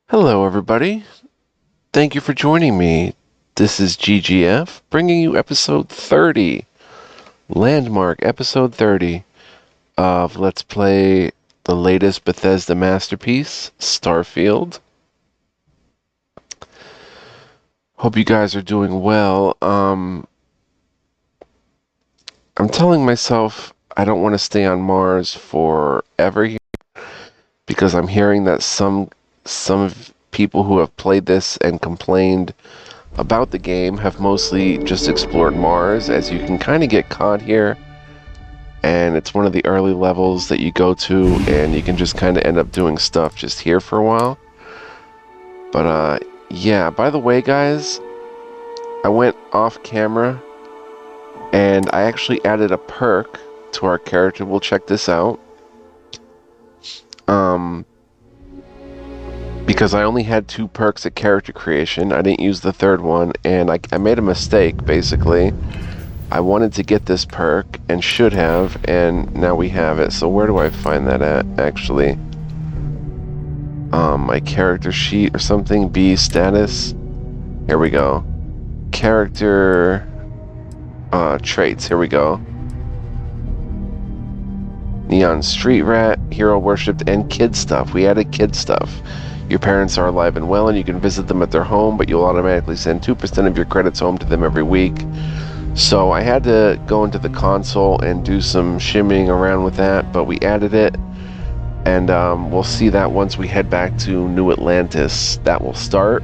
Hello, everybody. Thank you for joining me. This is GGF, bringing you episode 30, landmark episode 30 of Let's Play the latest Bethesda masterpiece, Starfield. Hope you guys are doing well. I'm telling myself I don't want to stay on Mars forever here because I'm hearing that some people who have played this and complained about the game have mostly just explored Mars, as you can kind of get caught here, and it's one of the early levels that you go to and you can just kind of end up doing stuff just here for a while. But yeah, by the way guys, I went off camera and I actually added a perk to our character. We'll check this out. Because I only had 2 perks at character creation, I didn't use the third one, and I made a mistake, basically. I wanted to get this perk, and should have, and now we have it. So where do I find that at, actually? My character sheet or something, B, status. Here we go. Character, traits, here we go. Neon Street Rat, Hero Worshipped, and Kid Stuff. We added Kid Stuff. Your parents are alive and well, and you can visit them at their home, but you'll automatically send 2% of your credits home to them every week. So I had to go into the console and do some shimmying around with that, but we added it, and we'll see that once we head back to New Atlantis. That will start.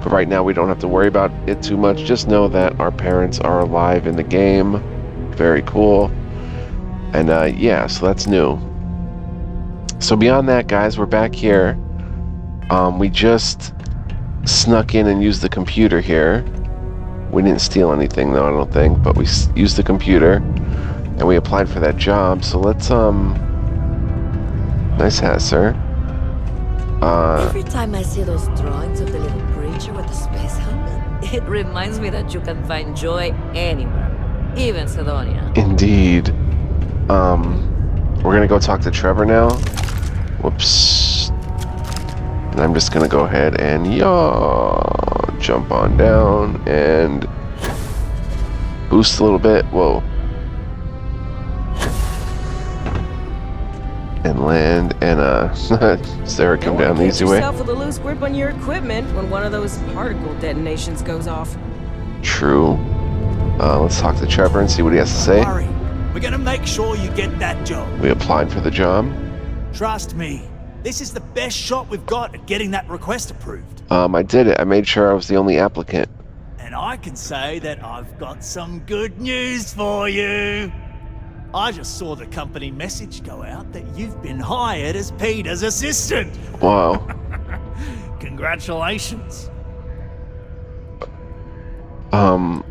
But right now we don't have to worry about it too much. Just know that our parents are alive in the game. Very cool. And yeah, so that's new. So beyond that, guys, we're back here. We just snuck in and used the computer here. We didn't steal anything, though, I don't think, but we used the computer, and we applied for that job. So let's, nice hat, sir. Every time I see those drawings of the little creature with the space helmet, it reminds me that you can find joy anywhere, even Sidonia. Indeed. We're gonna go talk to Trevor now. Whoops. And I'm just gonna go ahead and jump on down and boost a little bit. Whoa. And land, and Sarah come down the easy way. Yourself with a loose grip on your equipment when one of those particle detonations goes off. True. Let's talk to Trevor and see what he has to say. Don't worry. We're gonna make sure you get that job. We applied for the job. Trust me, this is the best shot we've got at getting that request approved. I did it. I made sure I was the only applicant. And I can say that I've got some good news for you. I just saw the company message go out that you've been hired as Peter's assistant. Wow. Congratulations. Don't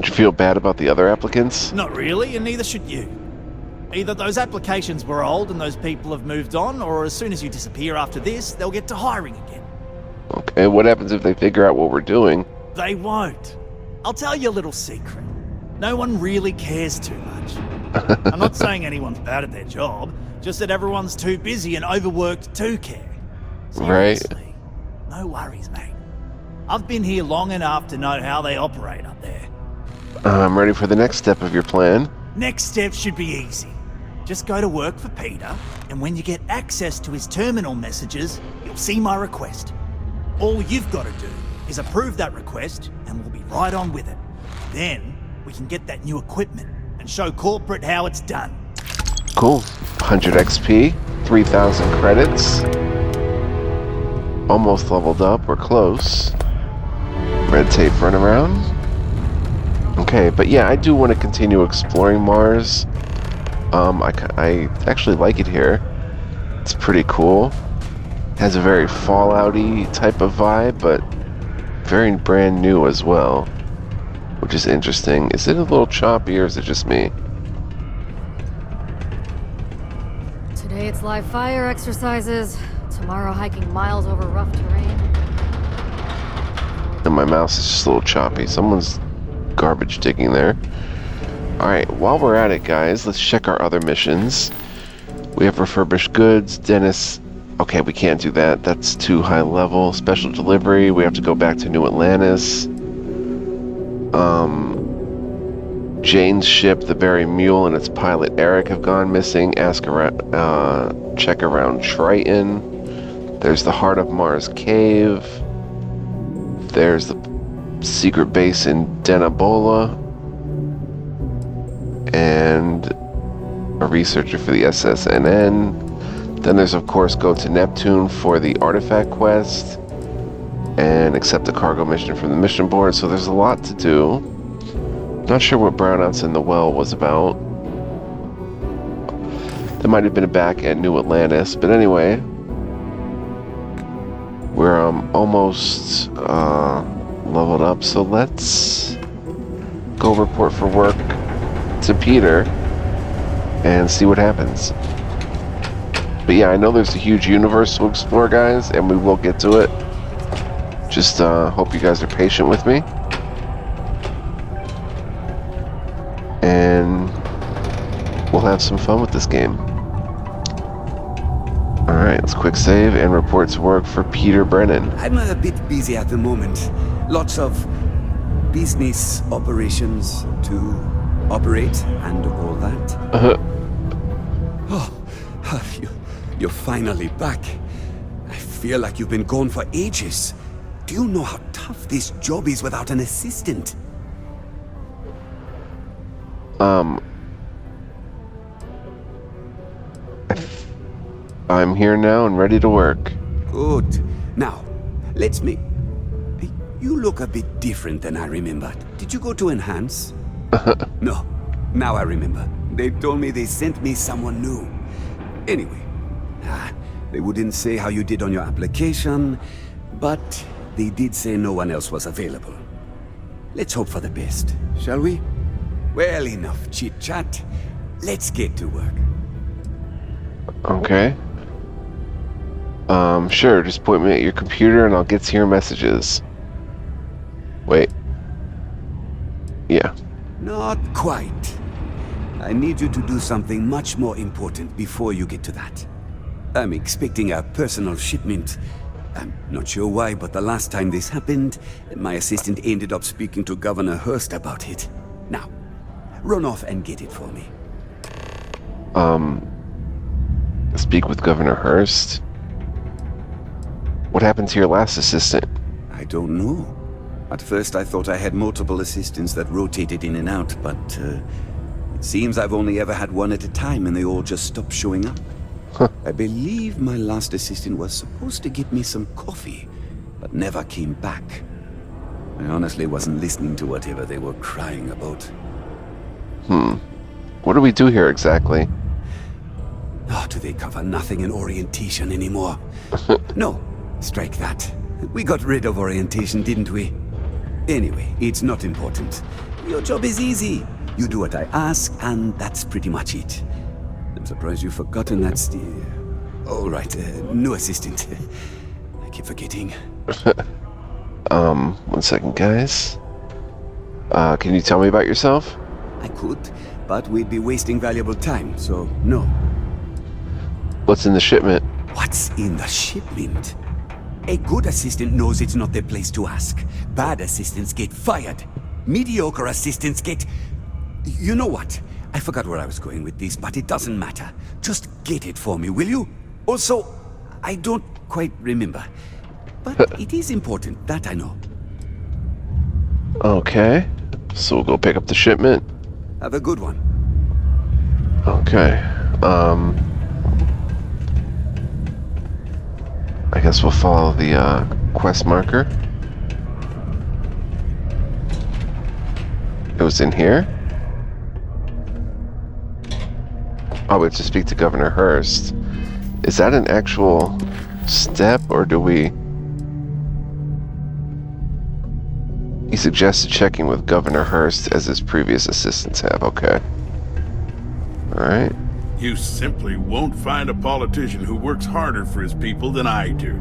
you feel bad about the other applicants? Not really, and neither should you. Either those applications were old and those people have moved on, or as soon as you disappear after this, they'll get to hiring again. Okay, what happens if they figure out what we're doing? They won't. I'll tell you a little secret. No one really cares too much. I'm not saying anyone's bad at their job, just that everyone's too busy and overworked to care. Seriously, no worries, mate. I've been here long enough to know how they operate up there. I'm ready for the next step of your plan. Next step should be easy. Just go to work for Peter, and when you get access to his terminal messages, you'll see my request. All you've got to do is approve that request, and we'll be right on with it. Then, we can get that new equipment and show corporate how it's done. Cool. 100 XP, 3,000 credits. Almost leveled up, we're close. Red tape run around. Okay, but yeah, I do want to continue exploring Mars. I actually like it here. It's pretty cool. Has a very Fallout-y type of vibe, but very brand new as well, which is interesting. Is it a little choppy, or is it just me? Today it's live fire exercises. Tomorrow hiking miles over rough terrain. And my mouse is just a little choppy. Someone's garbage digging there. Alright, while we're at it, guys, let's check our other missions. We have refurbished goods. Dennis. Okay, we can't do that. That's too high level. Special delivery. We have to go back to New Atlantis. Jane's ship, the Berry Mule, and its pilot Eric have gone missing. Ask around, check around Triton. There's the Heart of Mars cave. There's the secret base in Denabola. And a researcher for the SSNN. Then there's, of course, go to Neptune for the artifact quest. And accept a cargo mission from the mission board. So there's a lot to do. Not sure what Brownouts in the Well was about. That might have been back at New Atlantis. But anyway, we're almost leveled up. So let's go report for work to Peter and see what happens. But yeah, I know there's a huge universe to explore, guys, and we will get to it. Just hope you guys are patient with me. And we'll have some fun with this game. Alright, let's quick save and report to work for Peter Brennan. I'm a bit busy at the moment. Lots of business operations to operate and all that. You're finally back. I feel like you've been gone for ages. Do you know how tough this job is without an assistant? I'm here now and ready to work. Good. Now, let's make... You look a bit different than I remembered. Did you go to Enhance? No. Now I remember. They told me they sent me someone new. Anyway, they wouldn't say how you did on your application, but they did say no one else was available. Let's hope for the best, shall we? Well, enough chit-chat. Let's get to work. Okay. Sure, just point me at your computer and I'll get to your messages. Wait. Yeah. Not quite. I need you to do something much more important before you get to that. I'm expecting a personal shipment. I'm not sure why, but the last time this happened, my assistant ended up speaking to Governor Hurst about it. Now, run off and get it for me. Speak with Governor Hurst? What happened to your last assistant? I don't know. At first I thought I had multiple assistants that rotated in and out, but it seems I've only ever had one at a time and they all just stopped showing up. Huh. I believe my last assistant was supposed to get me some coffee, but never came back. I honestly wasn't listening to whatever they were crying about. What do we do here exactly? Oh, do they cover nothing in orientation anymore? No, strike that. We got rid of orientation, didn't we? Anyway, it's not important. Your job is easy. You do what I ask, and that's pretty much it. I'm surprised you've forgotten that's the... Oh, right, new assistant. I keep forgetting. 1 second, guys. Can you tell me about yourself? I could, but we'd be wasting valuable time, so no. What's in the shipment? What's in the shipment? A good assistant knows it's not their place to ask. Bad assistants get fired. Mediocre assistants get... You know what? I forgot where I was going with this, but it doesn't matter. Just get it for me, will you? Also, I don't quite remember. But it is important, that I know. Okay. So we'll go pick up the shipment. Have a good one. Okay. I guess we'll follow the quest marker. It was in here. Oh, we have to speak to Governor Hurst. Is that an actual step, or do we... He suggested checking with Governor Hurst as his previous assistants have. Okay. Alright. You simply won't find a politician who works harder for his people than I do.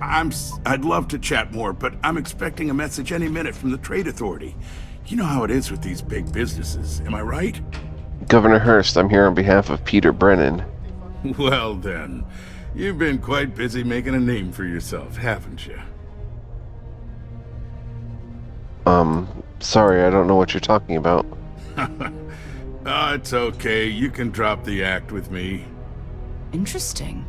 I'd love to chat more, but I'm expecting a message any minute from the Trade Authority. You know how it is with these big businesses, am I right? Governor Hurst, I'm here on behalf of Peter Brennan. Well then, you've been quite busy making a name for yourself, haven't you? Sorry, I don't know what you're talking about. It's okay. You can drop the act with me. Interesting.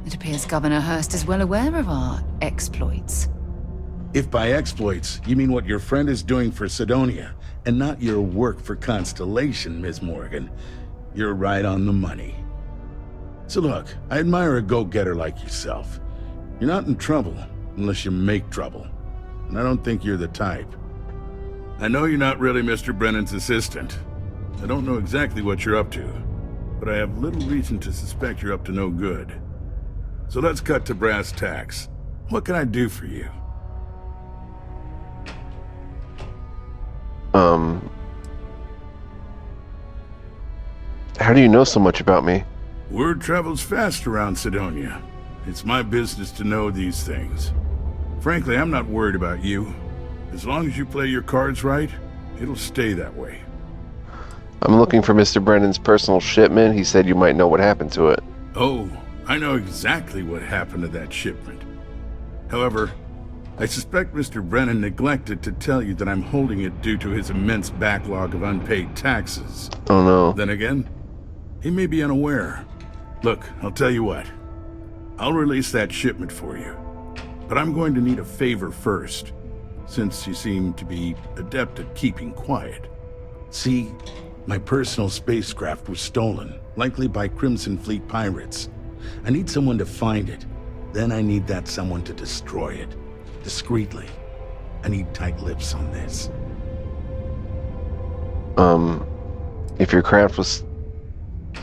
It appears Governor Hurst is well aware of our exploits. If by exploits, you mean what your friend is doing for Sidonia, and not your work for Constellation, Ms. Morgan, you're right on the money. So look, I admire a go-getter like yourself. You're not in trouble unless you make trouble. And I don't think you're the type. I know you're not really Mr. Brennan's assistant. I don't know exactly what you're up to, but I have little reason to suspect you're up to no good. So let's cut to brass tacks. What can I do for you? How do you know so much about me? Word travels fast around Sidonia. It's my business to know these things. Frankly, I'm not worried about you. As long as you play your cards right, it'll stay that way. I'm looking for Mr. Brennan's personal shipment. He said you might know what happened to it. Oh, I know exactly what happened to that shipment. However, I suspect Mr. Brennan neglected to tell you that I'm holding it due to his immense backlog of unpaid taxes. Oh no. Then again, he may be unaware. Look, I'll tell you what. I'll release that shipment for you. But I'm going to need a favor first, since you seem to be adept at keeping quiet. See, my personal spacecraft was stolen, likely by Crimson Fleet pirates. I need someone to find it. Then I need that someone to destroy it. Discreetly. I need tight lips on this. If your craft was...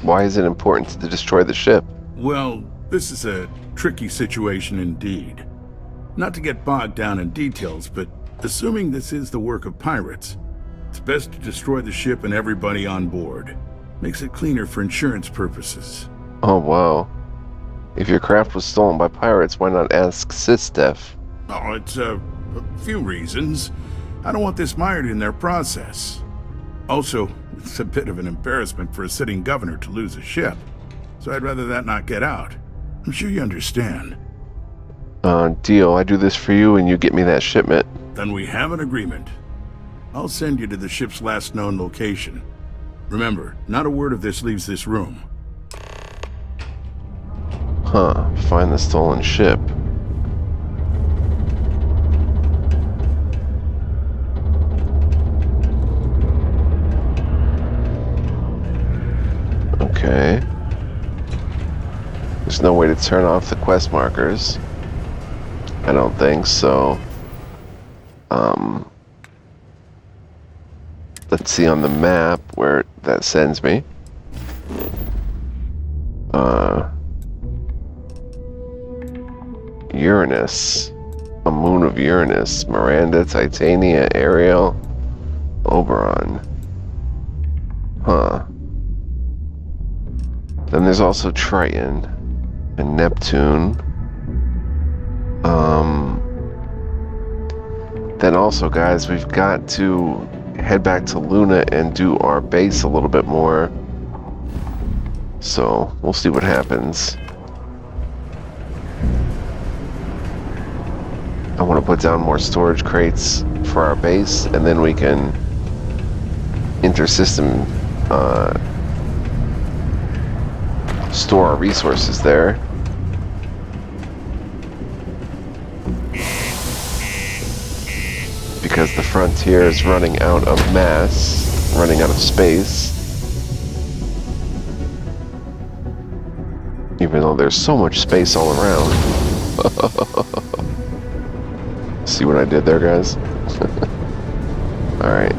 Why is it important to destroy the ship? Well, this is a tricky situation indeed. Not to get bogged down in details, but assuming this is the work of pirates, it's best to destroy the ship and everybody on board. Makes it cleaner for insurance purposes. Oh wow. If your craft was stolen by pirates, why not ask SysDef? Oh, it's a few reasons. I don't want this mired in their process. Also, it's a bit of an embarrassment for a sitting governor to lose a ship, so I'd rather that not get out. I'm sure you understand. Deal. I do this for you and you get me that shipment. Then we have an agreement. I'll send you to the ship's last known location. Remember, not a word of this leaves this room. Huh. Find the stolen ship. Okay. There's no way to turn off the quest markers. I don't think so. Let's see on the map where that sends me. Uranus. A moon of Uranus. Miranda, Titania, Ariel, Oberon. Huh. Then there's also Triton and Neptune. Then also, guys, we've got to head back to Luna and do our base a little bit more. So, we'll see what happens. I want to put down more storage crates for our base, and then we can inter-system store our resources there. Because the frontier is running out of mass, running out of space. Even though there's so much space all around. See what I did there, guys? Alright.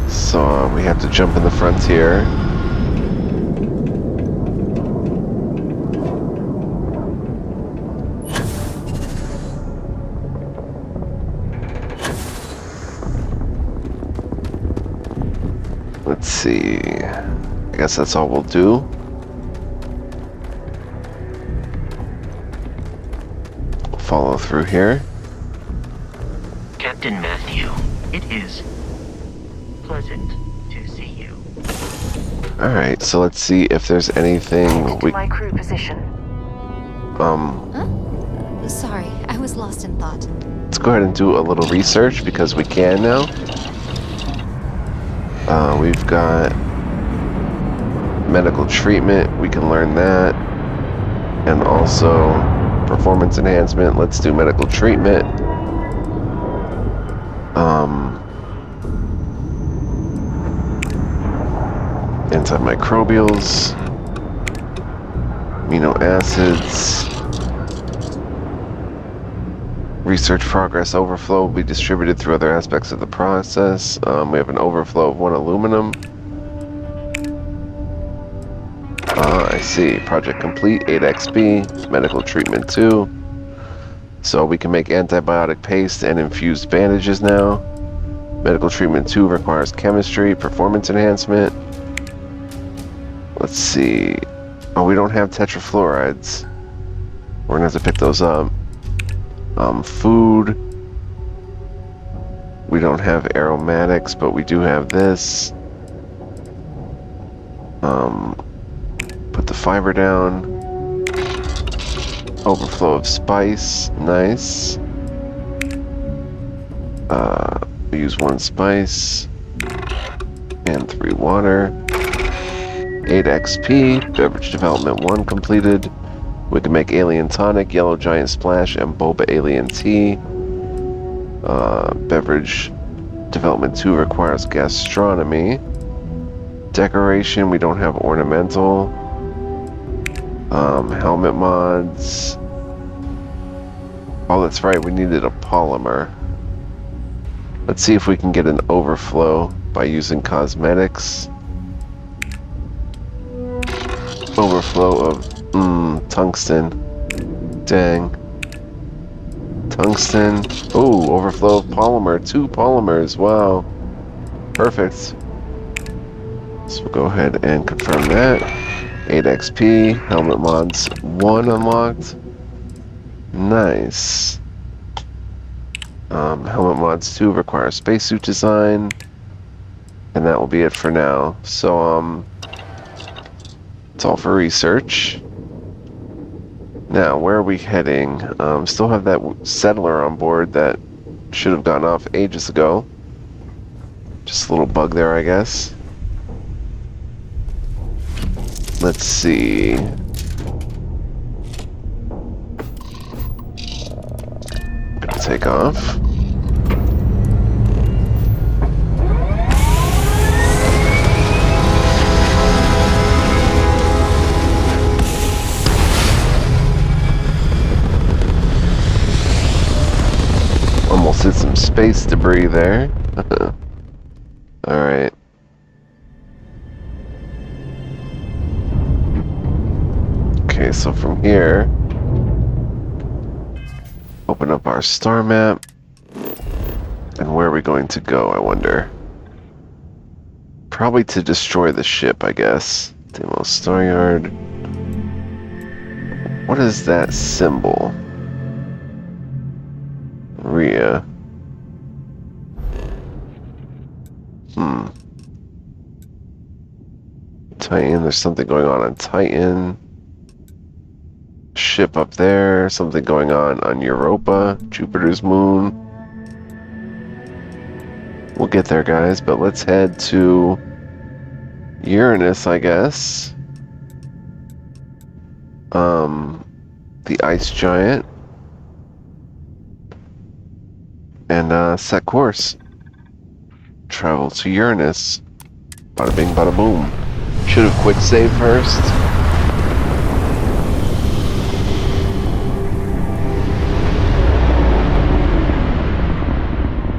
So we have to jump in the frontier. Let's see. I guess that's all we'll do. Follow through here. Captain Matthew, it is Alright, so let's see if there's anything we... my crew position. Sorry, I was lost in thought. Let's go ahead and do a little research because we can now. We've got medical treatment, we can learn that. And also performance enhancement, let's do medical treatment. Antimicrobials, amino acids, research progress overflow will be distributed through other aspects of the process. We have an overflow of 1 aluminum. I see. Project complete, 8 XP, medical treatment 2. So we can make antibiotic paste and infused bandages now. Medical treatment 2 requires chemistry, performance enhancement. Let's see. Oh, we don't have tetrafluorides. We're gonna have to pick those up. Food. We don't have aromatics, but we do have this. Put the fiber down. Overflow of spice. Nice. We use 1 spice. And 3 water. 8 XP, beverage development 1 completed. We can make alien tonic, yellow giant splash, and boba alien tea. Beverage development 2 requires gastronomy. Decoration, we don't have ornamental. Helmet mods. Oh, that's right, we needed a polymer. Let's see if we can get an overflow by using cosmetics. Overflow of tungsten. Dang. Tungsten. Oh, overflow of polymer. 2 polymers. Wow. Perfect. So we'll go ahead and confirm that. 8 XP. Helmet mods 1 unlocked. Nice. Helmet mods 2 require spacesuit design. And that will be it for now. So, it's all for research. Now, where are we heading? Still have that settler on board that should have gone off ages ago. Just a little bug there, I guess. Let's see. Gonna take off. Almost hit some space debris there. Alright. Okay, so from here, open up our star map. And where are we going to go, I wonder? Probably to destroy the ship, I guess. Demo Star Yard. What is that symbol? Rhea. Titan, there's something going on Titan. Ship up there, something going on Europa, Jupiter's moon. We'll get there, guys, but let's head to Uranus, I guess. The ice giant. And set course. Travel to Uranus. Bada bing, bada boom. Should have quick save first.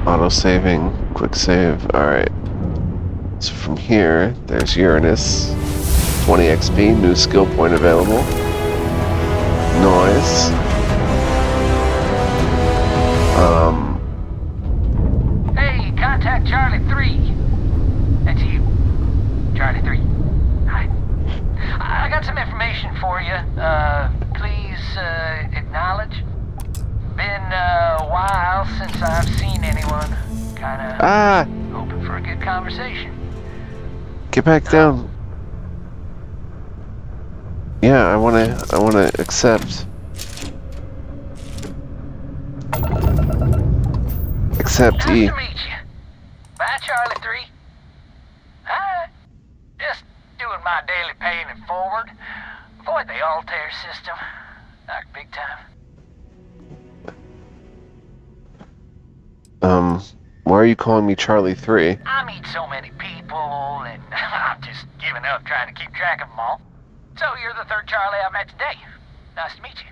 Auto saving, quick save. Alright. So from here, there's Uranus. 20 XP, new skill point available. Noise. Hey, contact Charlie 3. That's you. Charlie 3. Hi. I got some information for you. Please acknowledge. Been a while since I've seen anyone. Kinda hoping for a good conversation. Get back down. Yeah, I wanna accept. Accept Nice E. to meet you. Bye, Charlie 3. Hi. Just doing my daily paying it forward. Avoid the Altair system. Like big time. Why are you calling me Charlie 3? I meet so many people, and I'm just giving up trying to keep track of them all. So you're the third Charlie I met today. Nice to meet you.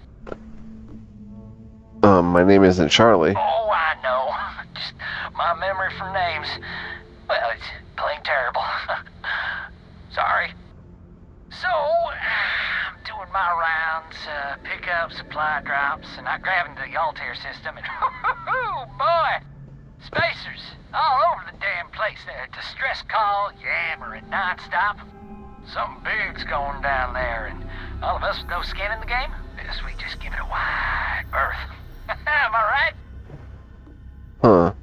My name isn't Charlie. Oh, I know. Just my memory for names. Well, it's plain terrible. Sorry. So, I'm doing my rounds, pick-up, supply drops, and I grab into the Altair system, and oh boy! Spacers all over the damn place there. Distress call, yammering non-stop. Something big's going down there, and all of us with no skin in the game, yes, we just give it a wide berth. Am I right? Huh.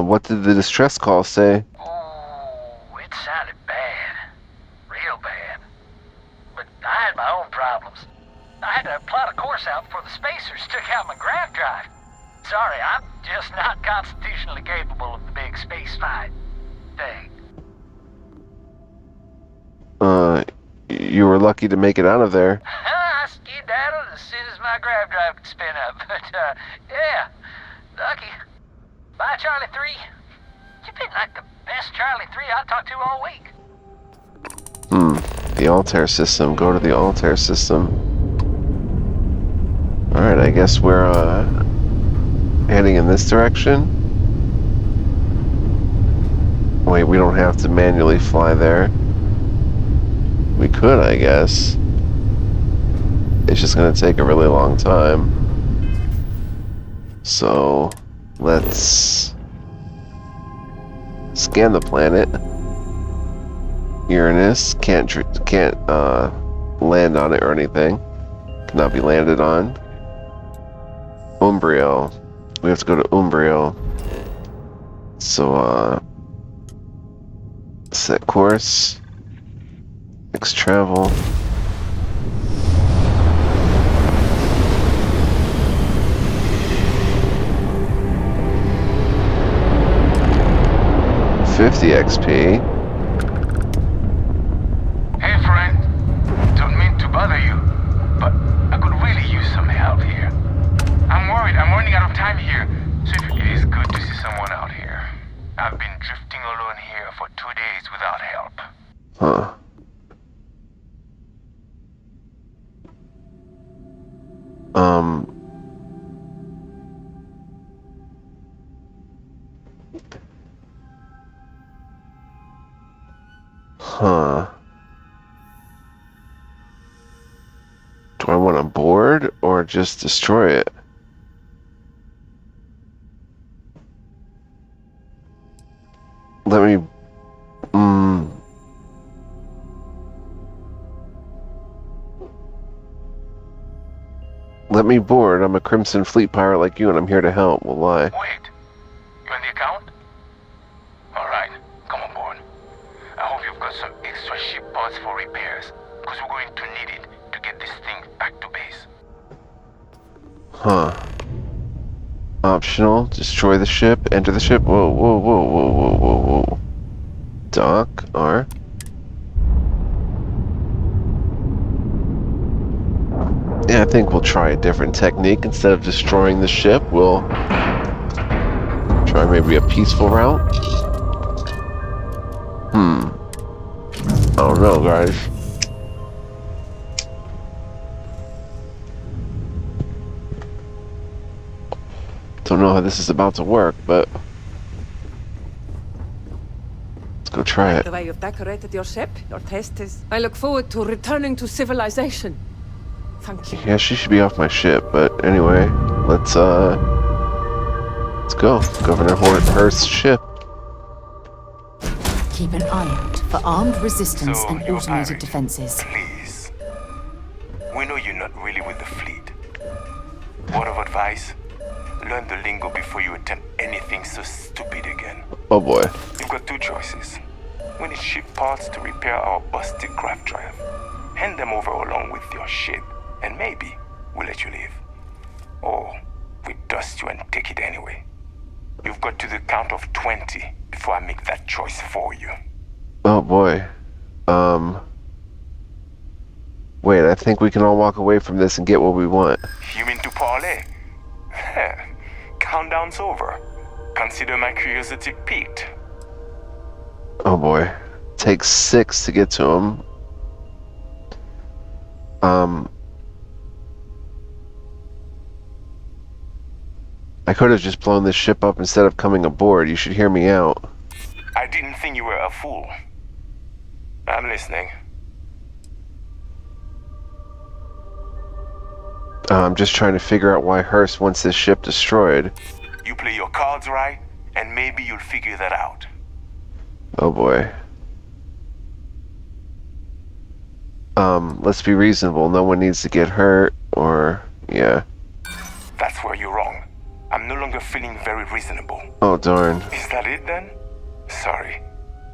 What did the distress call say? Oh, it sounded bad. Real bad. But I had my own problems. I had to plot a course out before the spacers took out my grav drive. Sorry, I'm just not constitutionally capable of the big space fight thing. You were lucky to make it out of there. I skedaddled as soon as my grav drive could spin up, but, yeah, lucky. Bye, Charlie 3. You've been like the best Charlie 3 I talked to all week. The Altair system. Go to the Altair system. Alright, I guess we're, heading in this direction. Wait, we don't have to manually fly there. We could, I guess. It's just gonna take a really long time. So, let's scan the planet. Uranus can't land on it or anything. Cannot be landed on. Umbrio. We have to go to Umbrio. So, set course. Next travel. $50 XP. Hey friend, don't mean to bother you, but I could really use some help here. I'm worried I'm running out of time here, so it is good to see someone out here. I've been drifting alone here for 2 days without help. Huh. Huh. Do I want to board or just destroy it? Let me... Let me board. I'm a Crimson Fleet pirate like you, and I'm here to help. Will lie. Wait, you on the account? Alright, come on board. I hope you've got some extra ship parts for repairs, because we're going to need it to get this thing back to base. Huh. Optional. Destroy the ship. Enter the ship. Whoa, whoa, whoa, whoa, whoa, whoa, whoa. Dock. R. Yeah, I think we'll try a different technique. Instead of destroying the ship, we'll try maybe a peaceful route. I don't know, guys. Don't know how this is about to work, but let's go try it. The way you've decorated your ship, your taste is... I look forward to returning to civilization. Thank you. Yeah, she should be off my ship, but anyway, let's go. Governor Hurst's ship. Keep an eye out for armed resistance So, and you're automated married. defenses. Please. We know you're not really with the fleet. Word of advice? Learn the lingo before you attempt anything so stupid again. Oh boy. You've got two choices. We need ship parts to repair our busted craft drive. Hand them over along with your ship, and maybe we'll let you leave. Or we dust you and take it anyway. You've got to the count of 20 before I make that choice for you. Oh boy. Wait, I think we can all walk away from this and get what we want. You mean to parlay? Countdown's over. Consider my curiosity piqued. Oh boy. Takes 6 to get to him. I could have just blown this ship up instead of coming aboard. You should hear me out. I didn't think you were a fool. I'm listening. I'm just trying to figure out why Hearst wants this ship destroyed. You play your cards right, and maybe you'll figure that out. Oh boy. Let's be reasonable. No one needs to get hurt, or... yeah. That's where you're wrong. I'm no longer feeling very reasonable. Oh darn. Is that it then? Sorry.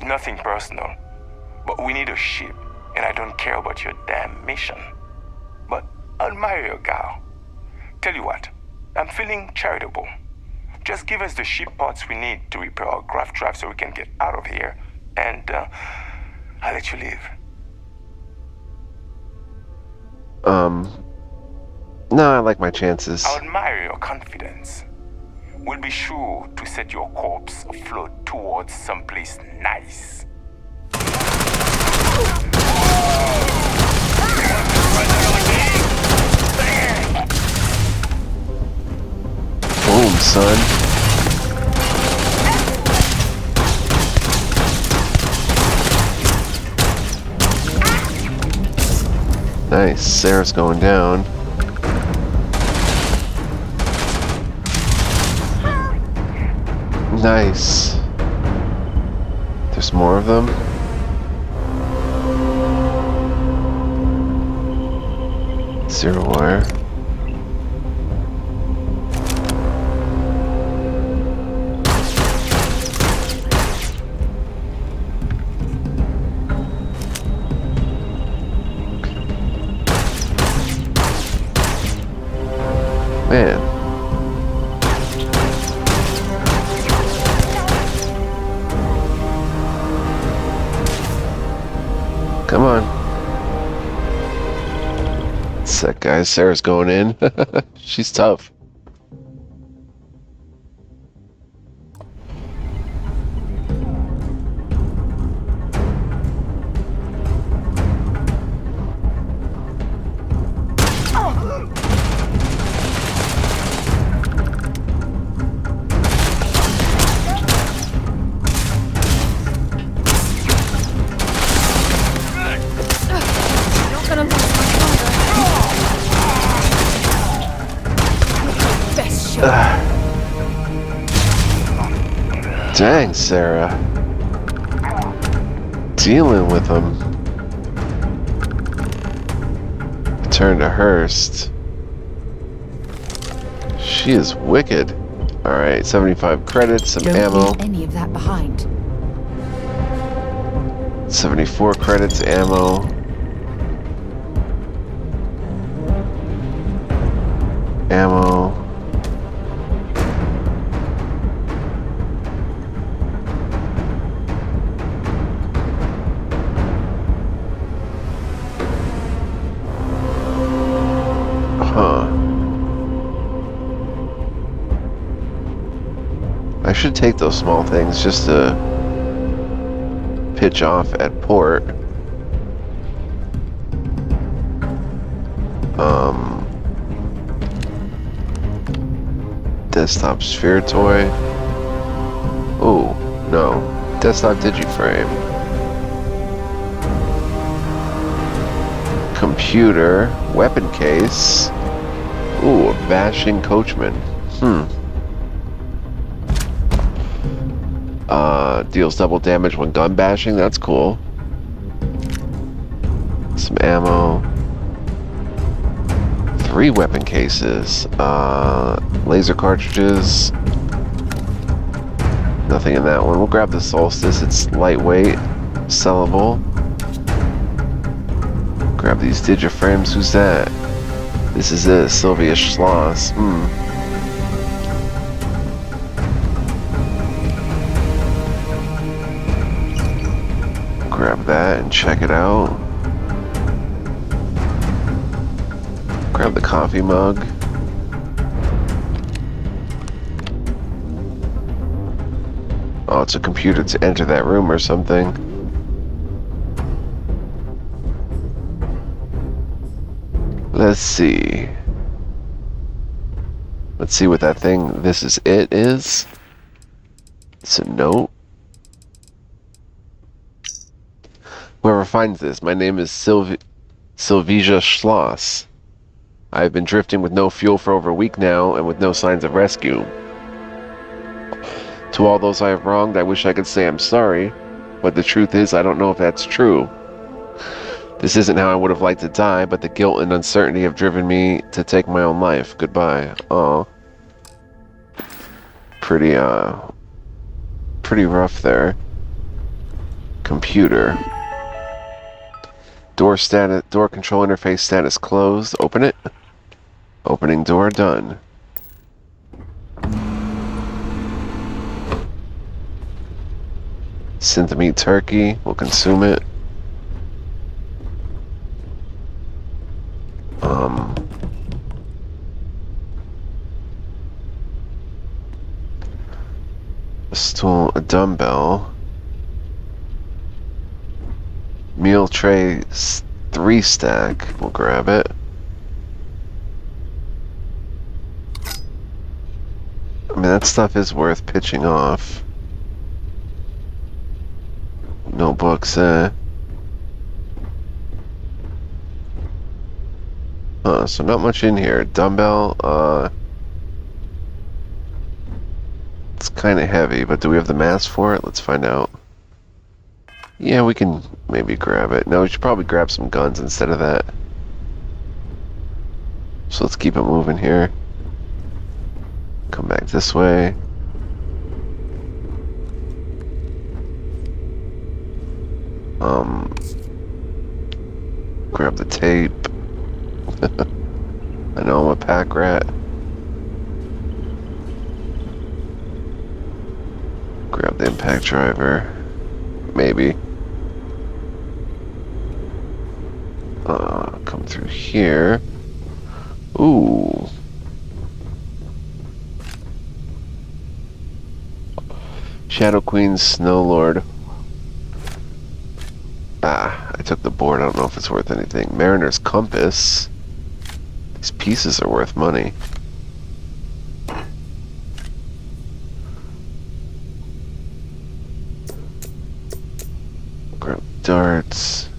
Nothing personal. But we need a ship, and I don't care about your damn mission. But I admire your gal. Tell you what, I'm feeling charitable. Just give us the ship parts we need to repair our craft drive so we can get out of here, and I'll let you leave. No, I like my chances. I admire your confidence. We'll be sure to set your corpse afloat towards someplace nice. Boom, son. Nice. Sarah's going down. Nice. There's more of them. Zero wire. Man. Come on. Set, guys. Sarah's going in. She's tough. Dang, Sarah. Dealing with them. Return to Hearst. She is wicked. Alright, 75 credits, some ammo. Don't leave any of that behind. 74 credits, ammo. Ammo. I should take those small things just to pitch off at port. Desktop sphere toy. Oh, no. Desktop digiframe. Computer. Weapon case. Ooh, a bashing coachman. Deals double damage when gun bashing. That's cool. Some ammo. 3 weapon cases. Laser cartridges. Nothing in that one. We'll grab the Solstice. It's lightweight. sellable. Grab these digiframes. Who's that? This is it, Sylvia Schloss. Grab that and check it out. Grab the coffee mug. Oh, it's a computer to enter that room or something. Let's see. Let's see what that thing, this is it, is. It's a note. Whoever finds this, my name is Sylvia Schloss. I have been drifting with no fuel for over a week now, and with no signs of rescue. To all those I have wronged, I wish I could say I'm sorry, but the truth is I don't know if that's true. This isn't how I would have liked to die, but the guilt and uncertainty have driven me to take my own life. Goodbye. Aw. Pretty rough there. Computer. Door control interface status closed. Open it. Opening door done. Synth meat turkey. We'll consume it. A stool, a dumbbell. Meal tray 3 stack. We'll grab it. I mean, that stuff is worth pitching off. No books, so not much in here. Dumbbell, it's kind of heavy, but do we have the mass for it? Let's find out. Yeah, we can maybe grab it. No, we should probably grab some guns instead of that. So let's keep it moving here. Come back this way. Grab the tape. I know I'm a pack rat. Grab the impact driver. Maybe. Come through here. Ooh. Shadow Queen, Snow Lord. I took the board. I don't know if it's worth anything. Mariner's Compass. These pieces are worth money. Grab darts.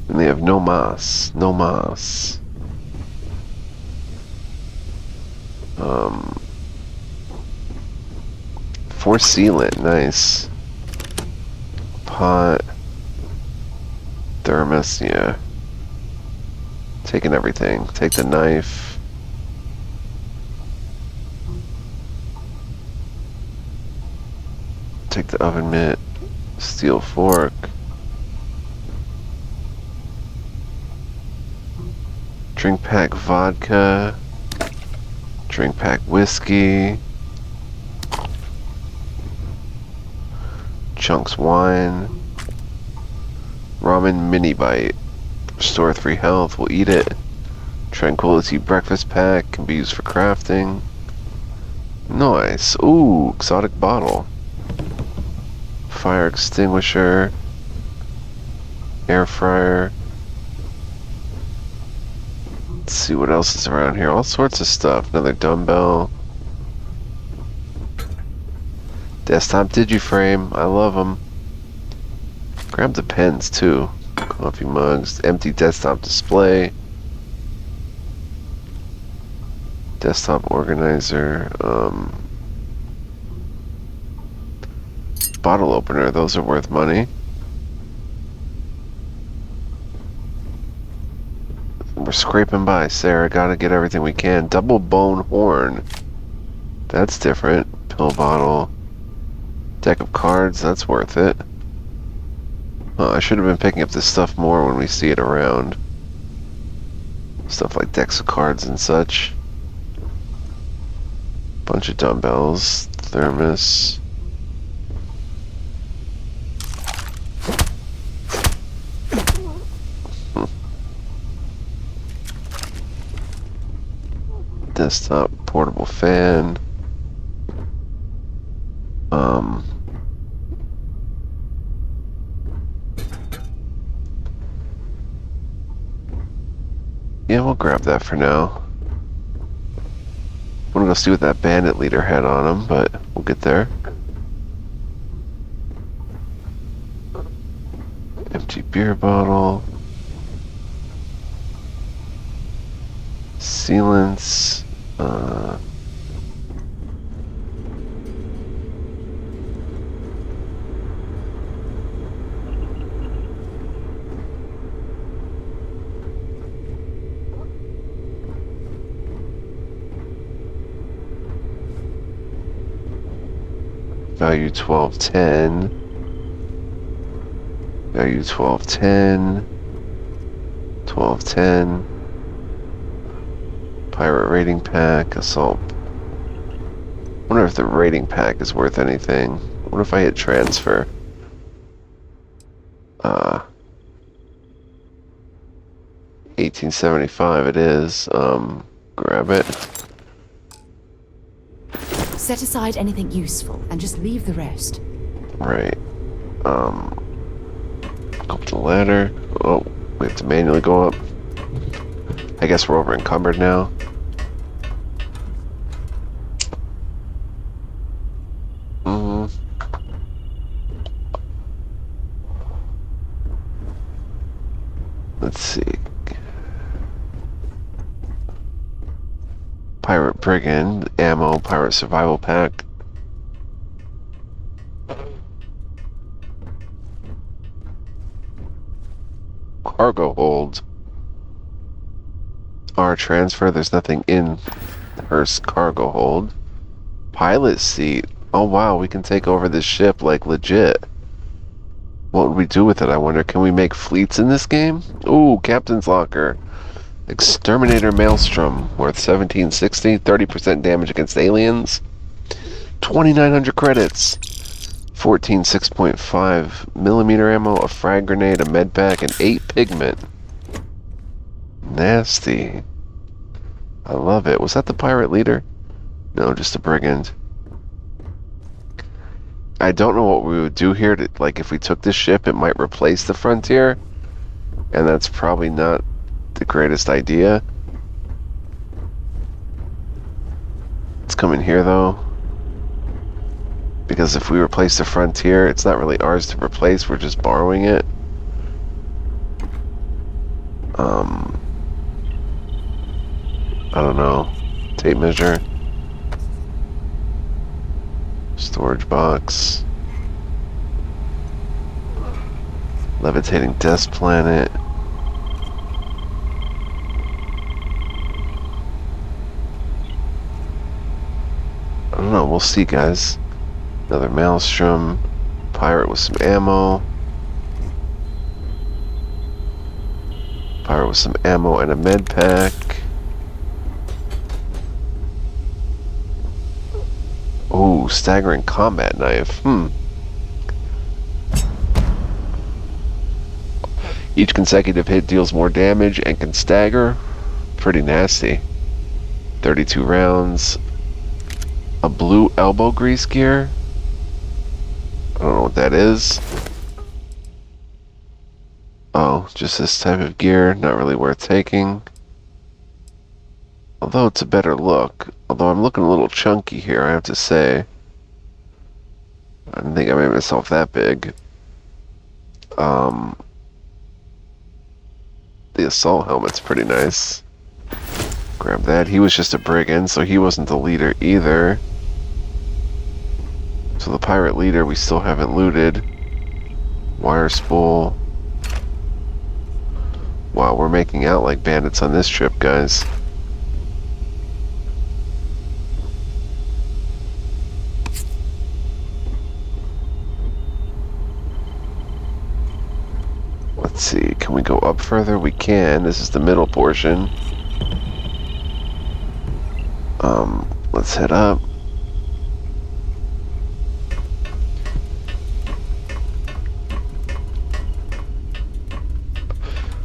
And they have no moss. No moss. For sealant, nice. Pot. Thermos, yeah. Taking everything. Take the knife. Take the oven mitt. Steel fork. Drink pack vodka. Drink pack whiskey. Chunks wine. Ramen mini bite. Restore 3 health. We'll eat it. Tranquility breakfast pack. Can be used for crafting. Nice. Ooh, exotic bottle. Fire extinguisher. Air fryer. Let's see what else is around here. All sorts of stuff. Another dumbbell. Desktop digiframe. I love them. Grab the pens too. Coffee mugs. Empty desktop display. Desktop organizer. Bottle opener. Those are worth money. We're scraping by, Sarah. Gotta get everything we can. Double bone horn. That's different. Pill bottle. Deck of cards, that's worth it. I should have been picking up this stuff more when we see it around. Stuff like decks of cards and such. Bunch of dumbbells, thermos. Desktop portable fan. Yeah, we'll grab that for now. I'm gonna go see what that bandit leader had on him, but we'll get there. Empty beer bottle. Sealants. Value 1210. Value 1210. 1210. Pirate rating pack. Assault. Wonder if the rating pack is worth anything. What if I hit transfer? 1875 it is. Grab it. Set aside anything useful and just leave the rest. Right. Go up the ladder. Oh, we have to manually go up. I guess we're over encumbered now. Let's see. Pirate Brigand, ammo, Pirate Survival Pack. Cargo hold. R transfer, there's nothing in her cargo hold. Pilot seat. Oh wow, we can take over this ship like legit. What would we do with it, I wonder? Can we make fleets in this game? Ooh, Captain's Locker. Exterminator Maelstrom, worth 1760, 30% damage against aliens. 2,900 credits. 14 6.5 millimeter ammo, a frag grenade, a med pack, and 8 pigment. Nasty. I love it. Was that the pirate leader? No, just a brigand. I don't know what we would do here. Like, if we took this ship, it might replace the Frontier. And that's probably not the greatest idea. Let's come in here, though. Because if we replace the Frontier, it's not really ours to replace. We're just borrowing it. I don't know. Tape measure. Storage box. Levitating desk planet. I don't know, we'll see, guys. Another Maelstrom. Pirate with some ammo. Pirate with some ammo and a med pack. Ooh, staggering combat knife. Each consecutive hit deals more damage and can stagger. Pretty nasty. 32 rounds. A blue elbow grease gear. I don't know what that is. Oh, just this type of gear. Not really worth taking. Although it's a better look. Although I'm looking a little chunky here, I have to say. I didn't think I made myself that big. The assault helmet's pretty nice. Grab that. He was just a brigand, so he wasn't the leader either. So the pirate leader we still haven't looted. Wire spool. Wow, we're making out like bandits on this trip, guys. Let's see, can we go up further? We can. This is the middle portion. Let's head up.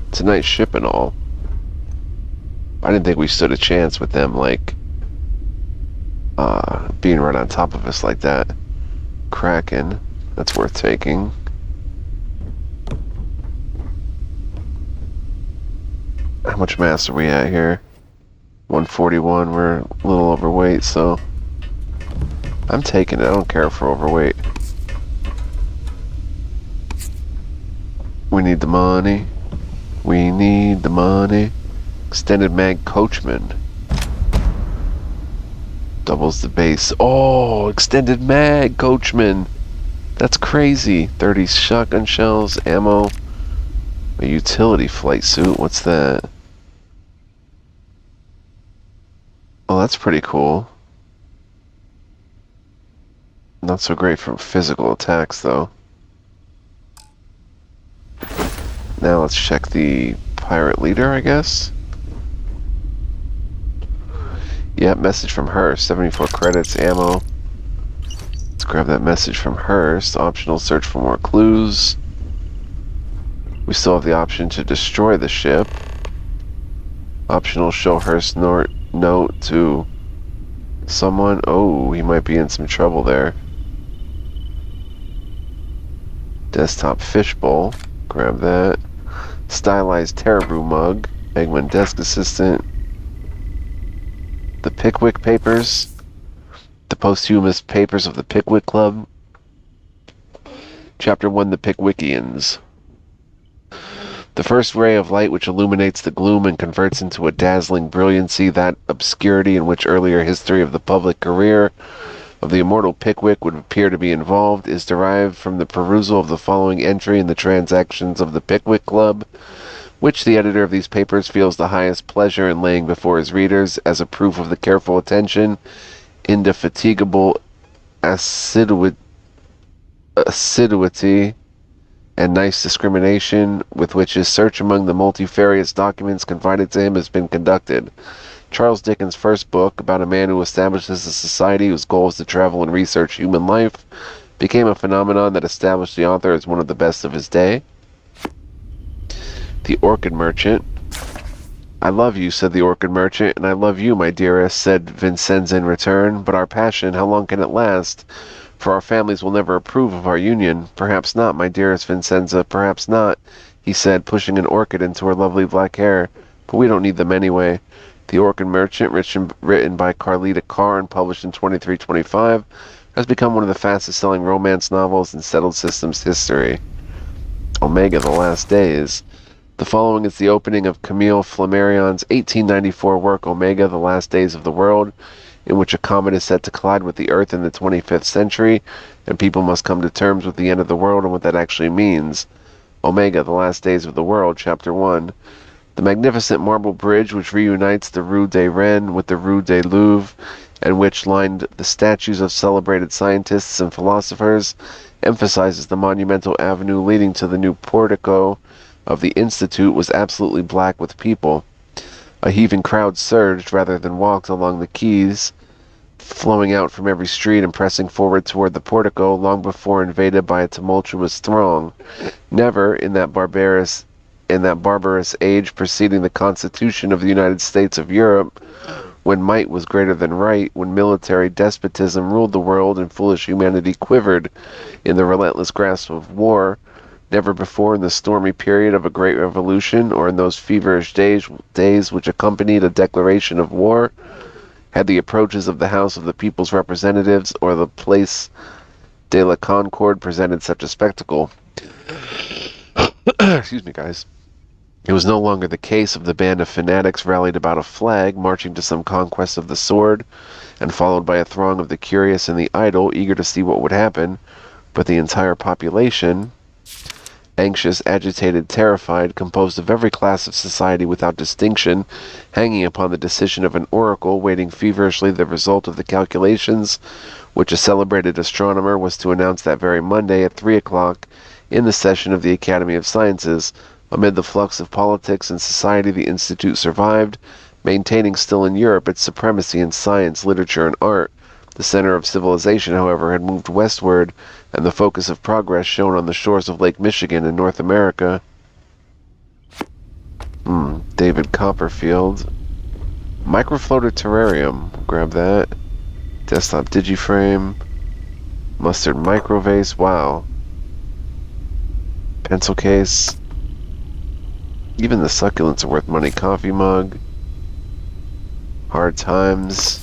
It's a nice ship and all. I didn't think we stood a chance with them, like, being right on top of us like that. Kraken. That's worth taking. How much mass are we at here? 141. We're a little overweight, so I'm taking it. I don't care if we're overweight. We need the money. We need the money. Extended mag coachman. Doubles the base. Oh, extended mag coachman. That's crazy. 30 shotgun shells, ammo. A utility flight suit. What's that? Oh, that's pretty cool. Not so great for physical attacks, though. Now let's check the pirate leader, I guess. Yeah, message from Hearst. 74 credits, ammo. Let's grab that message from Hearst. Optional search for more clues. We still have the option to destroy the ship. Optional show Hearst note to someone. Oh, he might be in some trouble there. Desktop fishbowl. Grab that. Stylized Terrabrew mug. Eggman desk assistant. The Pickwick papers. The posthumous papers of the Pickwick Club. Chapter 1, The Pickwickians. The first ray of light which illuminates the gloom and converts into a dazzling brilliancy that obscurity in which earlier history of the public career of the immortal Pickwick would appear to be involved is derived from the perusal of the following entry in the transactions of the Pickwick Club, which the editor of these papers feels the highest pleasure in laying before his readers as a proof of the careful attention, indefatigable assiduity, and nice discrimination with which his search among the multifarious documents confided to him has been conducted. Charles Dickens' first book, about a man who establishes a society whose goal is to travel and research human life, became a phenomenon that established the author as one of the best of his day. The Orchid Merchant. I love you, said the Orchid Merchant, and I love you, my dearest, said Vincenza in return, but our passion, how long can it last? For our families will never approve of our union. Perhaps not, my dearest Vincenza, perhaps not, he said, pushing an orchid into her lovely black hair. But we don't need them anyway. The Orchid Merchant, written by Carlita Carr and published in 2325, has become one of the fastest-selling romance novels in Settled Systems history. Omega, The Last Days. The following is the opening of Camille Flammarion's 1894 work Omega, The Last Days of the World, in which a comet is set to collide with the Earth in the 25th century, and people must come to terms with the end of the world and what that actually means. Omega, The Last Days of the World, Chapter 1. The magnificent marble bridge which reunites the Rue des Rennes with the Rue des Louvres, and which lined the statues of celebrated scientists and philosophers, emphasizes the monumental avenue leading to the new portico of the Institute, was absolutely black with people. A heaving crowd surged rather than walked along the quays, flowing out from every street and pressing forward toward the portico long before invaded by a tumultuous throng. Never, in that barbarous age preceding the Constitution of the United States of Europe, when might was greater than right, when military despotism ruled the world and foolish humanity quivered in the relentless grasp of war, never before in the stormy period of a great revolution, or in those feverish days which accompanied a declaration of war, had the approaches of the House of the People's Representatives or the Place de la Concorde presented such a spectacle. Excuse me, guys. It was no longer the case of the band of fanatics rallied about a flag, marching to some conquest of the sword, and followed by a throng of the curious and the idle, eager to see what would happen, but the entire population, anxious, agitated, terrified, composed of every class of society without distinction, hanging upon the decision of an oracle, waiting feverishly the result of the calculations which a celebrated astronomer was to announce that very Monday at 3 o'clock in the session of the Academy of Sciences, Amid the flux of politics and society, the Institute survived, maintaining still in Europe its supremacy in science, literature, and art. The center of civilization, however, had moved westward, and the focus of progress shone on the shores of Lake Michigan in North America. David Copperfield. Microfloated terrarium. Grab that. Desktop digiframe. Mustard microvase. Wow. Pencil case. Even the succulents are worth money. Coffee mug. Hard times.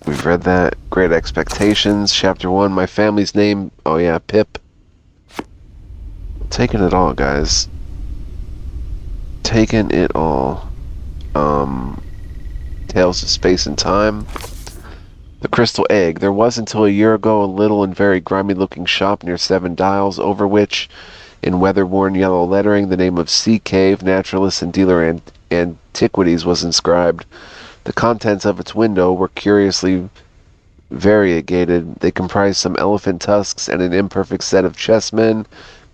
We've read that. Great Expectations. Chapter 1. My family's name. Oh yeah, Pip. Taking it all, guys. Taking it all. Tales of Space and Time. The Crystal Egg. There was until a year ago a little and very grimy-looking shop near Seven Dials, over which, in weather-worn yellow lettering, the name of Sea Cave, Naturalist and Dealer Antiquities was inscribed. The contents of its window were curiously variegated. They comprised some elephant tusks and an imperfect set of chessmen,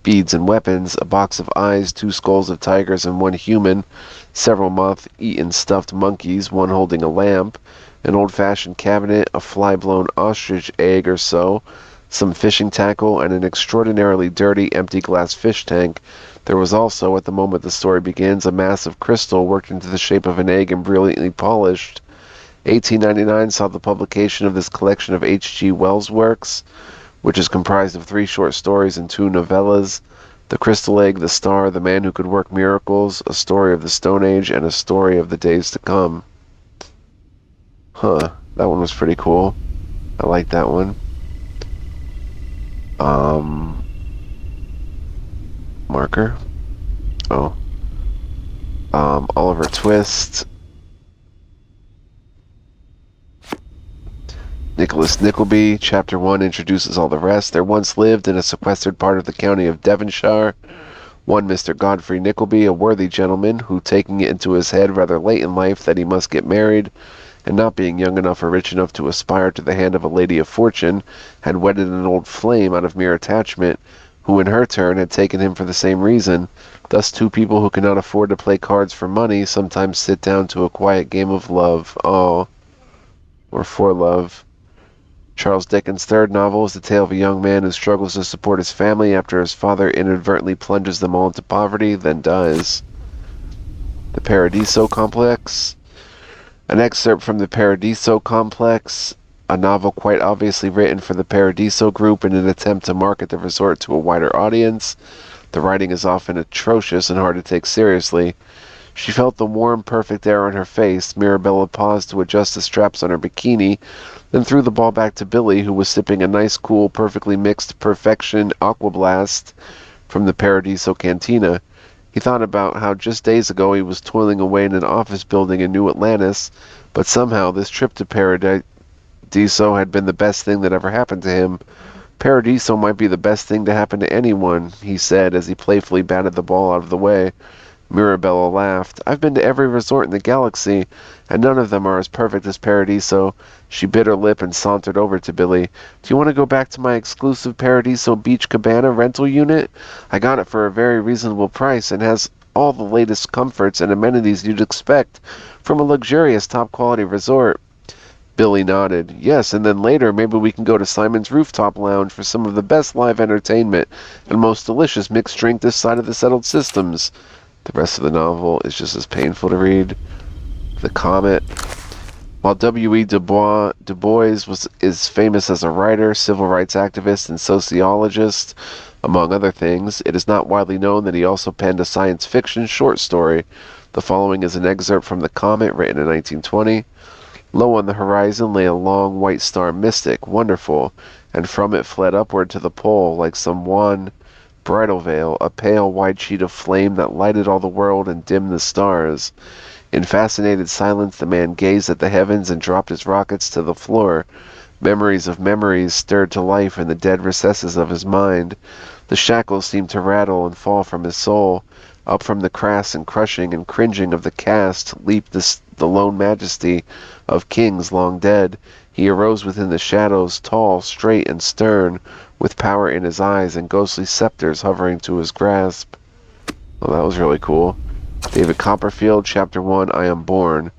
beads and weapons, a box of eyes, 2 skulls of tigers and 1 human, several moth-eaten stuffed monkeys, one holding a lamp, an old-fashioned cabinet, a fly-blown ostrich egg or so, some fishing tackle, and an extraordinarily dirty, empty glass fish tank. There was also, at the moment the story begins, a mass of crystal worked into the shape of an egg and brilliantly polished. 1899 saw the publication of this collection of H.G. Wells' works, which is comprised of 3 short stories and 2 novellas: The Crystal Egg, The Star, The Man Who Could Work Miracles, A Story of the Stone Age, and A Story of the Days to Come. Huh, that one was pretty cool. I like that one. Marker. Oh. Oliver Twist. Nicholas Nickleby. Chapter 1 introduces all the rest. There once lived in a sequestered part of the county of Devonshire one Mr. Godfrey Nickleby, a worthy gentleman, who, taking it into his head rather late in life that he must get married, and not being young enough or rich enough to aspire to the hand of a lady of fortune, had wedded an old flame out of mere attachment, who in her turn had taken him for the same reason. Thus 2 people who cannot afford to play cards for money sometimes sit down to a quiet game of love. Oh. Or for love. Charles Dickens' 3rd novel is the tale of a young man who struggles to support his family after his father inadvertently plunges them all into poverty, then dies. The Paradiso Complex. An excerpt from the Paradiso Complex, a novel quite obviously written for the Paradiso Group in an attempt to market the resort to a wider audience. The writing is often atrocious and hard to take seriously. She felt the warm, perfect air on her face. Mirabella paused to adjust the straps on her bikini, then threw the ball back to Billy, who was sipping a nice, cool, perfectly mixed Perfection Aqua Blast from the Paradiso Cantina. He thought about how just days ago he was toiling away in an office building in New Atlantis, but somehow this trip to Paradiso had been the best thing that ever happened to him. Paradiso might be the best thing to happen to anyone, he said as he playfully batted the ball out of the way. Mirabella laughed. I've been to every resort in the galaxy, and none of them are as perfect as Paradiso. She bit her lip and sauntered over to Billy. Do you want to go back to my exclusive Paradiso Beach Cabana rental unit? I got it for a very reasonable price and has all the latest comforts and amenities you'd expect from a luxurious top-quality resort. Billy nodded. Yes, and then later maybe we can go to Simon's Rooftop Lounge for some of the best live entertainment and most delicious mixed drink this side of the settled systems. The rest of the novel is just as painful to read. The Comet. While W.E. Du Bois is famous as a writer, civil rights activist, and sociologist, among other things, it is not widely known that he also penned a science fiction short story. The following is an excerpt from The Comet, written in 1920. Low on the horizon lay a long white star, mystic, wonderful, and from it fled upward to the pole like some wan bridal veil, a pale white sheet of flame that lighted all the world and dimmed the stars. In fascinated silence the man gazed at the heavens and dropped his rockets to the floor. Memories of memories stirred to life in the dead recesses of his mind. The shackles seemed to rattle and fall from his soul. Up from the crass and crushing and cringing of the caste leaped the lone majesty of kings long dead. He arose within the shadows, tall, straight, and stern, with power in his eyes and ghostly scepters hovering to his grasp. Well, that was really cool. David Copperfield, Chapter 1, I Am Born.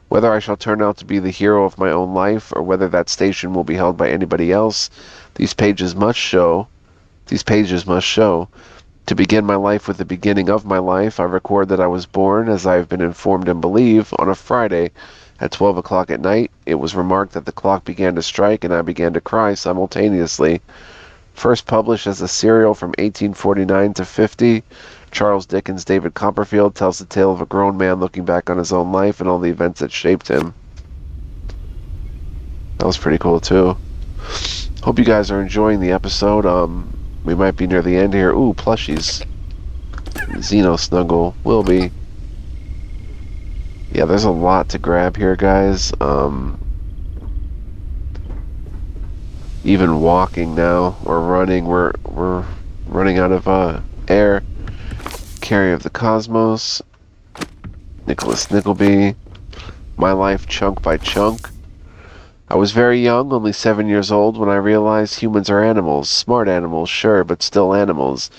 Whether I shall turn out to be the hero of my own life, or whether that station will be held by anybody else, these pages must show. To begin my life with the beginning of my life, I record that I was born, as I have been informed and believe, on a Friday at 12 o'clock at night. It was remarked that the clock began to strike and I began to cry simultaneously. First published as a serial from 1849 to 50, Charles Dickens' David Copperfield tells the tale of a grown man looking back on his own life and all the events that shaped him. That was pretty cool too. Hope you guys are enjoying the episode. We might be near the end here. Ooh, plushies. Xeno Snuggle. Will be. Yeah, there's a lot to grab here, guys. Even walking now, or running, we're running out of air. Carry of the Cosmos. Nicholas Nickleby. My Life Chunk by Chunk. I was very young, only 7 years old, when I realized humans are animals. Smart animals, sure, but still animals.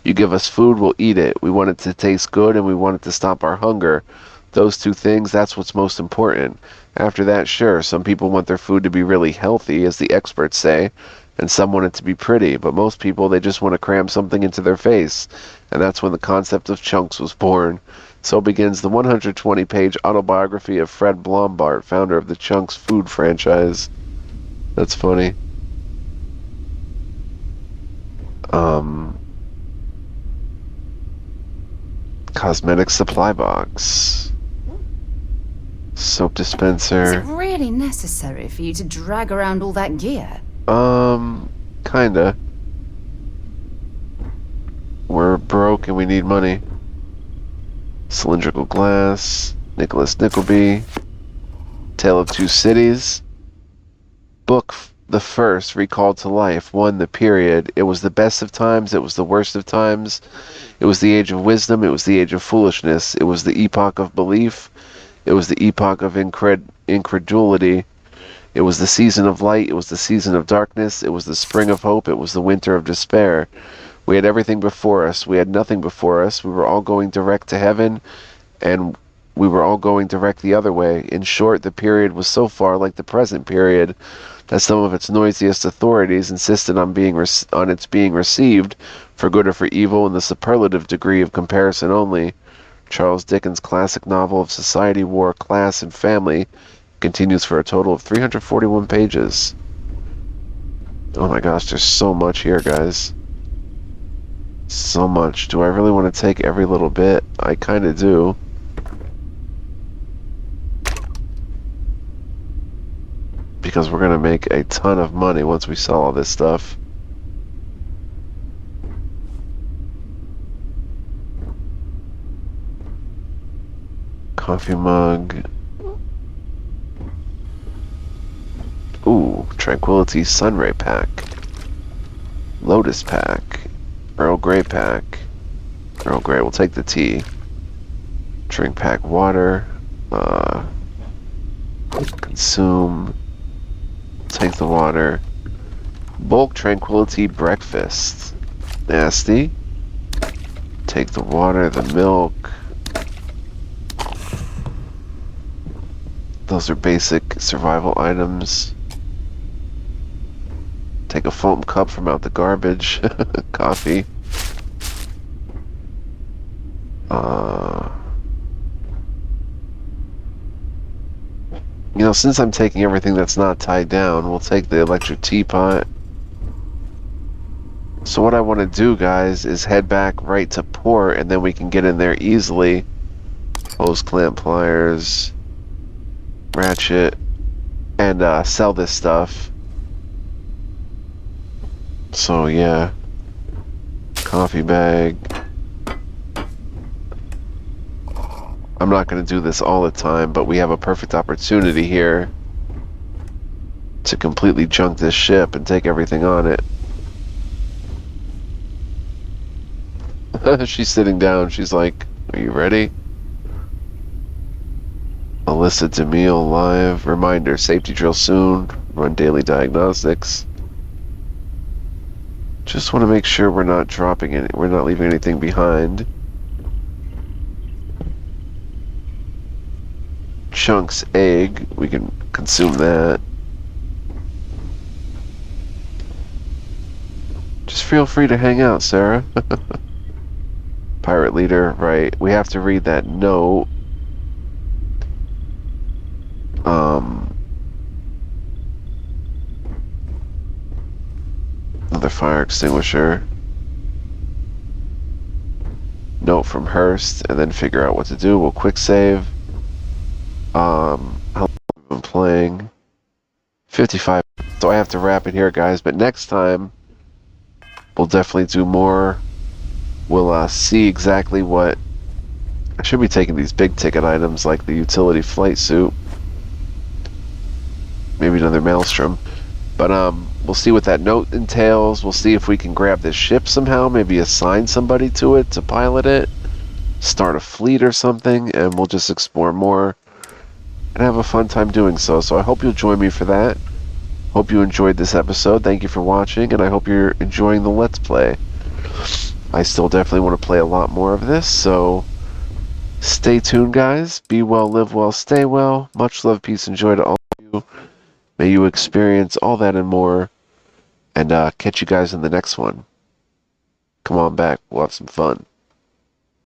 You give us food, we'll eat it. We want it to taste good, and we want it to stop our hunger. Those two things, that's what's most important. After that, sure, some people want their food to be really healthy, as the experts say, and some want it to be pretty, but most people, they just want to cram something into their face. And that's when the concept of chunks was born. So begins the 120-page autobiography of Fred Blombart, founder of the Chunks food franchise. That's funny. Cosmetic supply box. Soap dispenser. Is it really necessary for you to drag around all that gear? Kinda. We're broke and we need money. Cylindrical glass. Nicholas Nickleby. Tale of Two Cities. Book the first, recalled to life. 1. The period. It was the best of times. It was the worst of times. It was the age of wisdom. It was the age of foolishness. It was the epoch of belief. It was the epoch of incredulity. It was the season of light. It was the season of darkness. It was the spring of hope. It was the winter of despair. We had everything before us. We had nothing before us. We were all going direct to heaven, and we were all going direct the other way. In short, the period was so far like the present period that some of its noisiest authorities insisted on its being received, for good or for evil, in the superlative degree of comparison only. Charles Dickens' classic novel of society, war, class, and family continues for a total of 341 pages. Oh my gosh, there's so much here, guys. So much. Do I really want to take every little bit? I kind of do. Because we're going to make a ton of money once we sell all this stuff. Coffee mug. Ooh, Tranquility Sunray pack. Lotus pack. Earl Grey pack. Earl Grey, we'll take the tea. Drink pack water. Consume. Take the water. Bulk Tranquility breakfast. Nasty. Take the water, the milk. Those are basic survival items. Take a foam cup from out the garbage. Coffee. You know, since I'm taking everything that's not tied down, we'll take the electric teapot. So what I want to do, guys, is head back right to port, and then we can get in there easily. Hose clamp, pliers, ratchet, and sell this stuff. So yeah, coffee bag. I'm not going to do this all the time, but we have a perfect opportunity here to completely junk this ship and take everything on it. She's sitting down. She's like, are you ready? Alyssa DeMille live. Reminder, safety drill soon. run daily diagnostics. Just want to make sure we're not dropping it. We're not leaving anything behind. Chunk's egg, we can consume that. Just feel free to hang out, Sarah. Pirate leader, right. We have to read that note. Another fire extinguisher. Note from Hurst, and then figure out what to do. We'll quick save. How long have we been playing? 55. So I have to wrap it here, guys. But next time, we'll definitely do more. We'll see exactly what... I should be taking these big ticket items like the utility flight suit. Maybe another maelstrom. But we'll see what that note entails. We'll see if we can grab this ship somehow. Maybe assign somebody to it to pilot it. Start a fleet or something. And we'll just explore more. And have a fun time doing so. So I hope you'll join me for that. Hope you enjoyed this episode. Thank you for watching. And I hope you're enjoying the Let's Play. I still definitely want to play a lot more of this. So stay tuned, guys. Be well, live well, stay well. Much love, peace, and joy to all of you. May you experience all that and more. And catch you guys in the next one. Come on back. We'll have some fun.